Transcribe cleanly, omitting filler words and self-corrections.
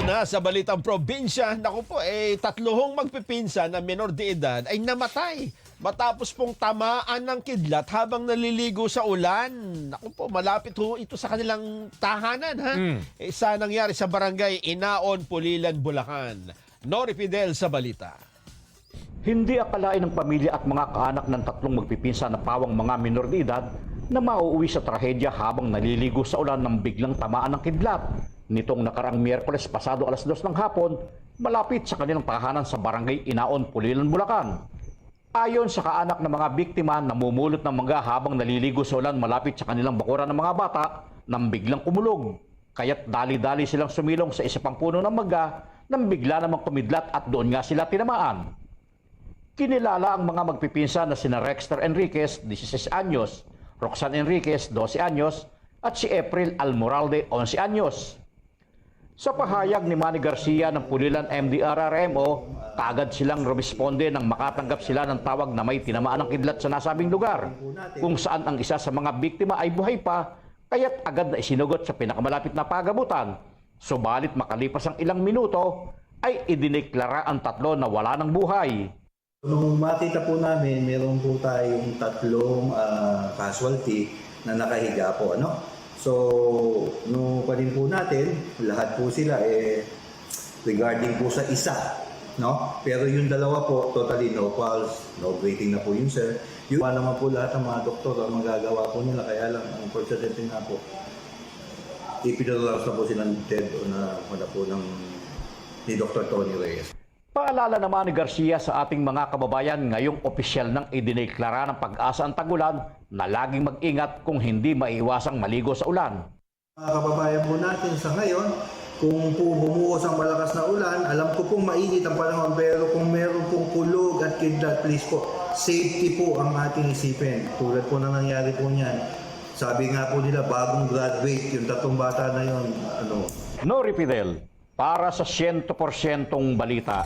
na sa balitang probinsya, naku po, tatluhong magpipinsan na menor de edad ay namatay matapos pong tamaan ng kidlat habang naliligo sa ulan. Naku po, malapit ho ito sa kanilang tahanan, ha? Isa nangyari sa barangay Inaon, Pulilan, Bulacan. Nori Fidel sa balita. Hindi akalain ng pamilya at mga kaanak ng tatlong magpipinsan na pawang mga minor de edad na mauuwi sa trahedya habang naliligo sa ulan ng biglang tamaan ng kidlat. Nitong nakaraang Miyerkules pasado alas 2 ng hapon, malapit sa kanilang tahanan sa barangay Inaon, Pulilan, Bulacan. Ayon sa kaanak ng mga biktima, namumulot ng mangga habang naliligo sa ulan malapit sa kanilang bakuran ng mga bata nang biglang kumulog. Kaya't dali-dali silang sumilong sa isa pang puno ng mangga nang bigla namang kumidlat at doon nga sila tinamaan. Kinilala ang mga magpipinsan na sina Rexter Enriquez, 16 anyos, Roxanne Enriquez, 12 anyos, at si April Almoralde, 11 anyos. Sa pahayag ni Manny Garcia ng Pulilan MDRRMO, kaagad silang rumisponde nang makatanggap sila ng tawag na may tinamaan ng kidlat sa nasabing lugar, kung saan ang isa sa mga biktima ay buhay pa, kaya't agad na isinugot sa pinakamalapit na pagamutan. Subalit makalipas ang ilang minuto, ay idineklara ang tatlo na wala ng buhay. Nung makita po namin, meron po tayong tatlong casualty na nakahiga po, ano? So, nung panin po natin, lahat po sila regarding po sa isa, no? Pero yung dalawa po, totally no pulse, no breathing na po yun, sir. Yung naman po lahat ng mga doktor ang magagawa po nila, kaya lang, ang unfortunately nga po, ipinadala na po silang dead o na wala po ni Dr. Tony Reyes. Paalala naman ni Garcia sa ating mga kababayan ngayong opisyal nang idineklara ng Pag-asa ang tagulan na laging mag-ingat kung hindi maiwasang maligo sa ulan. Mga kababayan po natin sa ngayon, kung po bumuhos ang malakas na ulan, alam ko pong mainit ang panahon, pero kung meron pong kulog at kidlat, please po, safety po ang ating isipin. Tulad po na nangyari po niyan. Sabi nga po nila, bagong graduate, yung tatlong bata na yun, Nori Fidel, para sa 100% balita.